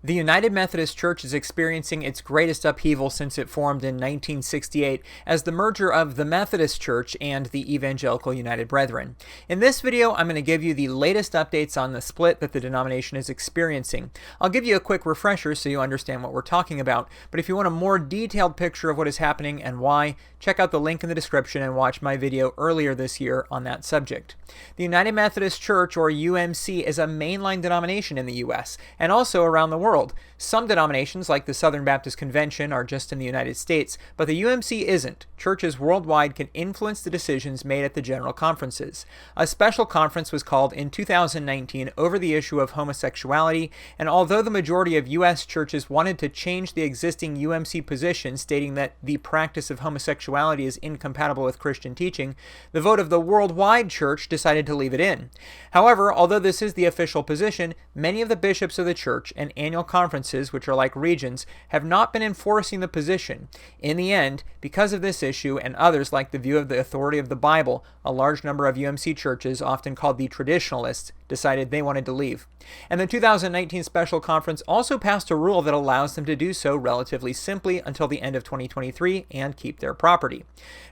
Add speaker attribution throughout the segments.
Speaker 1: The United Methodist Church is experiencing its greatest upheaval since it formed in 1968 as the merger of the Methodist Church and the Evangelical United Brethren. In this video, I'm going to give you the latest updates on the split that the denomination is experiencing. I'll give you a quick refresher so you understand what we're talking about, but if you want a more detailed picture of what is happening and why, check out the link in the description and watch my video earlier this year on that subject. The United Methodist Church, or UMC, is a mainline denomination in the U.S. and also around the world. Some denominations, like the Southern Baptist Convention, are just in the United States, but the UMC isn't. Churches worldwide can influence the decisions made at the general conferences. A special conference was called in 2019 over the issue of homosexuality, and although the majority of U.S. churches wanted to change the existing UMC position, stating that the practice of homosexuality is incompatible with Christian teaching, the vote of the worldwide church decided to leave it in. However, although this is the official position, many of the bishops of the church and annual conferences, which are like regions, have not been enforcing the position. In the end, because of this issue and others like the view of the authority of the Bible, a large number of UMC churches, often called the traditionalists, decided they wanted to leave. And the 2019 special conference also passed a rule that allows them to do so relatively simply until the end of 2023 and keep their property.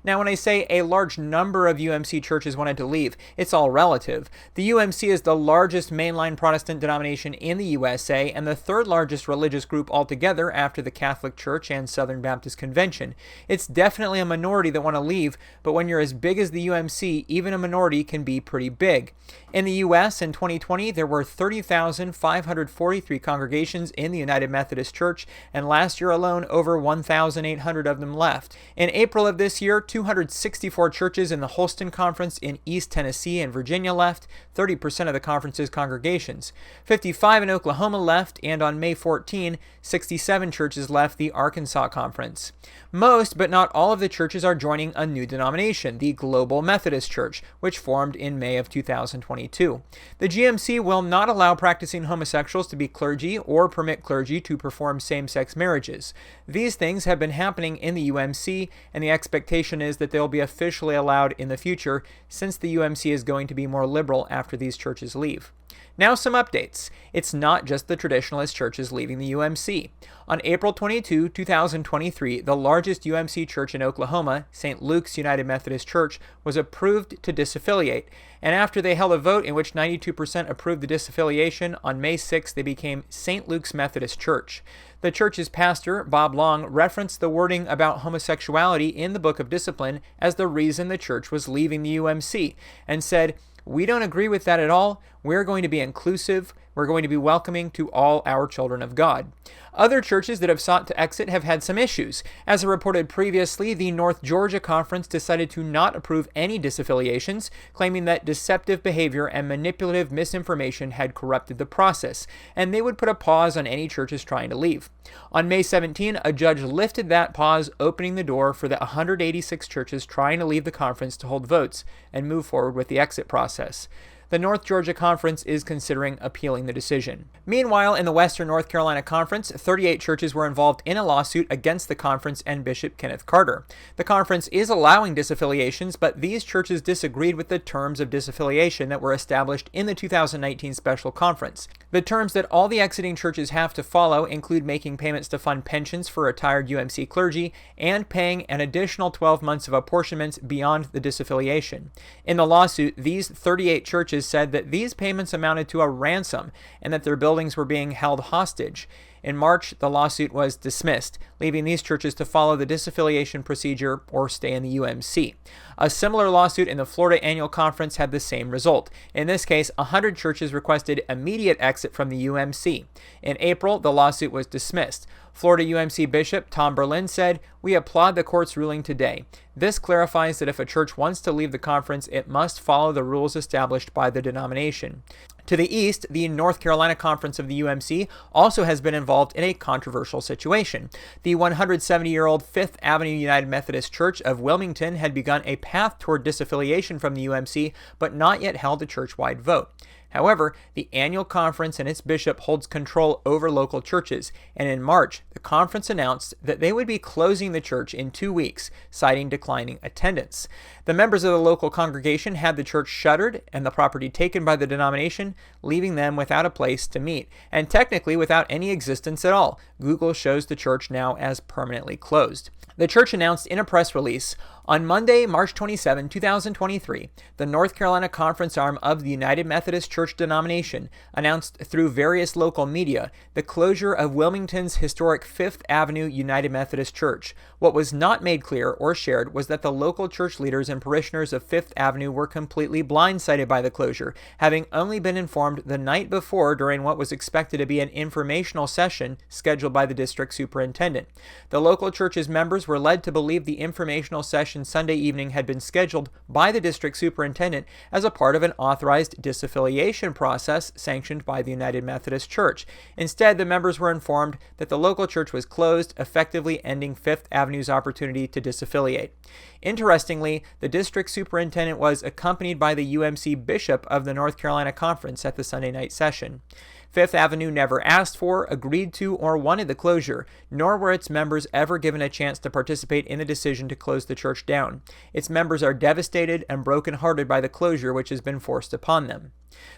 Speaker 1: Now, when I say a large number of UMC churches wanted to leave, it's all relative. The UMC is the largest mainline Protestant denomination in the USA and the third largest religious group altogether after the Catholic Church and Southern Baptist Convention. It's definitely a minority that want to leave, but when you're as big as the UMC, even a minority can be pretty big. In the U.S. in 2020, there were 30,543 congregations in the United Methodist Church, and last year alone, over 1,800 of them left. In April of this year, 264 churches in the Holston Conference in East Tennessee and Virginia left, 30% of the conference's congregations. 55 in Oklahoma left, and on May 14, 67 churches left the Arkansas Conference. Most, but not all of the churches are joining a new denomination, the Global Methodist Church, which formed in May of 2022. The GMC will not allow practicing homosexuals to be clergy or permit clergy to perform same-sex marriages. These things have been happening in the UMC, and the expectation is that they'll be officially allowed in the future, since the UMC is going to be more liberal after these churches leave. Now some updates. It's not just the traditionalist churches leaving the UMC. On April 22, 2023, the largest UMC church in Oklahoma, St. Luke's United Methodist Church, was approved to disaffiliate. And after they held a vote in which 92% approved the disaffiliation, on May 6, they became St. Luke's Methodist Church. The church's pastor, Bob Long, referenced the wording about homosexuality in the Book of Discipline as the reason the church was leaving the UMC, and said, "We don't agree with that at all. We're going to be inclusive. We're going to be welcoming to all our children of God." Other churches that have sought to exit have had some issues. As reported previously, the North Georgia Conference decided to not approve any disaffiliations, claiming that deceptive behavior and manipulative misinformation had corrupted the process, and they would put a pause on any churches trying to leave. On May 17, a judge lifted that pause, opening the door for the 186 churches trying to leave the conference to hold votes and move forward with the exit process. The North Georgia Conference is considering appealing the decision. Meanwhile, in the Western North Carolina Conference, 38 churches were involved in a lawsuit against the conference and Bishop Kenneth Carter. The conference is allowing disaffiliations, but these churches disagreed with the terms of disaffiliation that were established in the 2019 special conference. The terms that all the exiting churches have to follow include making payments to fund pensions for retired UMC clergy and paying an additional 12 months of apportionments beyond the disaffiliation. In the lawsuit, these 38 churches said that these payments amounted to a ransom and that their buildings were being held hostage. In March, the lawsuit was dismissed, leaving these churches to follow the disaffiliation procedure or stay in the UMC. A similar lawsuit in the Florida Annual Conference had the same result. In this case, 100 churches requested immediate exit from the UMC. In April, the lawsuit was dismissed. Florida UMC Bishop Tom Berlin said, "We applaud the court's ruling today. This clarifies that if a church wants to leave the conference, it must follow the rules established by the denomination." To the east, the North Carolina Conference of the UMC also has been involved in a controversial situation. The 170-year-old Fifth Avenue United Methodist Church of Wilmington had begun a path toward disaffiliation from the UMC, but not yet held a church-wide vote. However, the annual conference and its bishop holds control over local churches, and in March, the conference announced that they would be closing the church in 2 weeks, citing declining attendance. The members of the local congregation had the church shuttered and the property taken by the denomination, leaving them without a place to meet, and technically without any existence at all. Google shows the church now as permanently closed. The church announced in a press release, on Monday, March 27, 2023, the North Carolina Conference arm of the United Methodist Church denomination announced through various local media the closure of Wilmington's historic Fifth Avenue United Methodist Church. What was not made clear or shared was that the local church leaders and parishioners of Fifth Avenue were completely blindsided by the closure, having only been informed the night before during what was expected to be an informational session scheduled by the district superintendent. The local church's members were led to believe the informational session Sunday evening had been scheduled by the district superintendent as a part of an authorized disaffiliation process sanctioned by the United Methodist Church. Instead, the members were informed that the local church was closed, effectively ending Fifth Avenue's opportunity to disaffiliate. Interestingly, the district superintendent was accompanied by the UMC bishop of the North Carolina Conference at the Sunday night session. Fifth Avenue never asked for, agreed to, or wanted the closure, nor were its members ever given a chance to participate in the decision to close the church down. Its members are devastated and brokenhearted by the closure which has been forced upon them.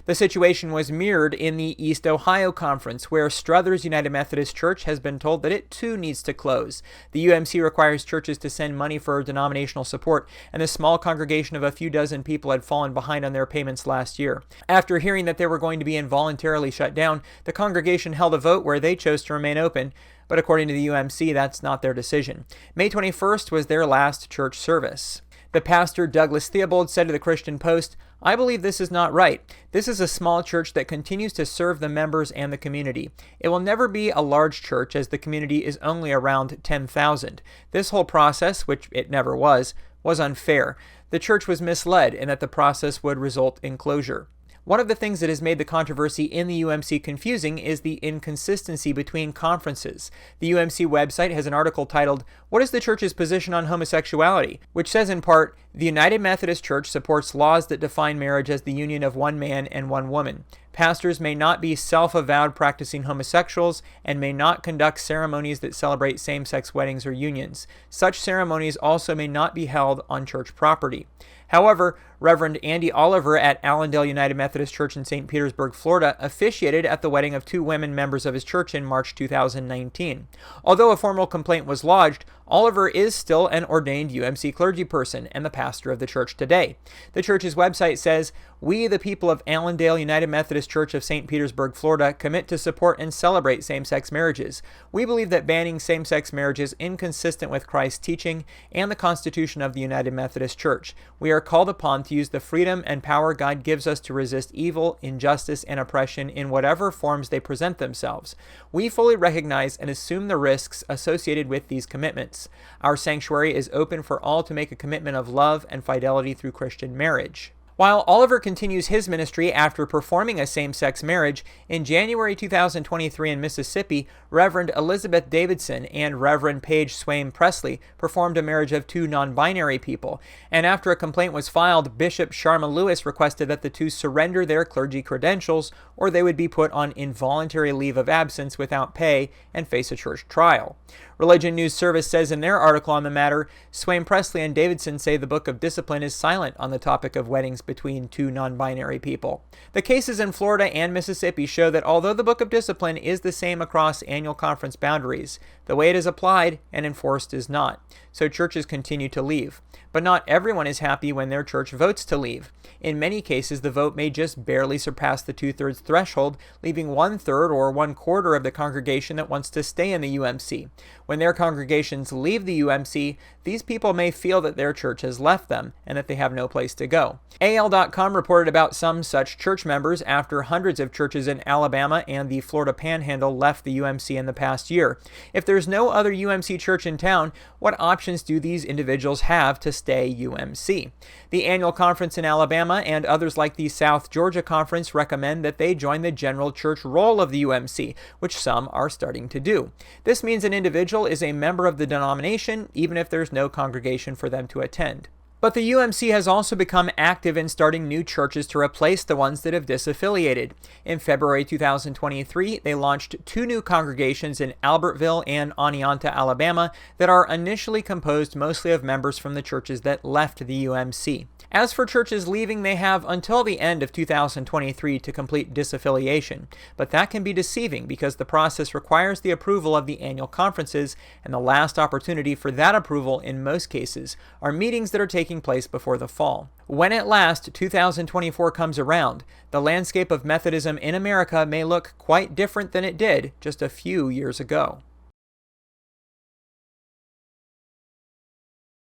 Speaker 1: The situation was mirrored in the East Ohio Conference, where Struthers United Methodist Church has been told that it too needs to close. The UMC requires churches to send money for denominational support, and the small congregation of a few dozen people had fallen behind on their payments last year. After hearing that they were going to be involuntarily shut down, the congregation held a vote where they chose to remain open, but according to the UMC, that's not their decision. May 21st was their last church service. The pastor, Douglas Theobald, said to the Christian Post, "I believe this is not right. This is a small church that continues to serve the members and the community. It will never be a large church as the community is only around 10,000. This whole process, which it never was unfair. The church was misled in that the process would result in closure." One of the things that has made the controversy in the UMC confusing is the inconsistency between conferences. The UMC website has an article titled, "What is the church's position on homosexuality?" which says in part, "The United Methodist Church supports laws that define marriage as the union of one man and one woman. Pastors may not be self-avowed practicing homosexuals and may not conduct ceremonies that celebrate same-sex weddings or unions. Such ceremonies also may not be held on church property." However, Reverend Andy Oliver at Allendale United Methodist Church in St. Petersburg, Florida, officiated at the wedding of 2 women members of his church in March 2019. Although a formal complaint was lodged, Oliver is still an ordained UMC clergy person and the pastor of the church today. The church's website says, "We, the people of Allendale United Methodist Church of St. Petersburg, Florida, commit to support and celebrate same-sex marriages. We believe that banning same-sex marriage is inconsistent with Christ's teaching and the Constitution of the United Methodist Church. We are called upon to use the freedom and power God gives us to resist evil, injustice, and oppression in whatever forms they present themselves. We fully recognize and assume the risks associated with these commitments. Our sanctuary is open for all to make a commitment of love and fidelity through Christian marriage." While Oliver continues his ministry after performing a same-sex marriage, in January 2023 in Mississippi, Reverend Elizabeth Davidson and Reverend Paige Swaim Presley performed a marriage of 2 non-binary people, and after a complaint was filed, Bishop Sharma Lewis requested that the 2 surrender their clergy credentials or they would be put on involuntary leave of absence without pay and face a church trial. Religion News Service says in their article on the matter, Swaim Presley and Davidson say the Book of Discipline is silent on the topic of weddings between 2 non-binary people. The cases in Florida and Mississippi show that although the Book of Discipline is the same across annual conference boundaries, the way it is applied and enforced is not. So churches continue to leave. But not everyone is happy when their church votes to leave. In many cases, the vote may just barely surpass the 2/3 threshold, leaving 1/3 or 1/4 of the congregation that wants to stay in the UMC. When their congregations leave the UMC, these people may feel that their church has left them and that they have no place to go. AL.com reported about some such church members after hundreds of churches in Alabama and the Florida Panhandle left the UMC in the past year. If there's no other UMC church in town, what options do these individuals have to stay UMC? The annual conference in Alabama and others like the South Georgia Conference recommend that they join the general church roll of the UMC, which some are starting to do. This means an individual is a member of the denomination even if there's no congregation for them to attend. But the UMC has also become active in starting new churches to replace the ones that have disaffiliated. In February 2023, they launched 2 new congregations in Albertville and Oneonta, Alabama, that are initially composed mostly of members from the churches that left the UMC. As for churches leaving, they have until the end of 2023 to complete disaffiliation, but that can be deceiving because the process requires the approval of the annual conferences, and the last opportunity for that approval in most cases are meetings that are taking place before the fall. When at last 2024 comes around, the landscape of Methodism in America may look quite different than it did just a few years ago.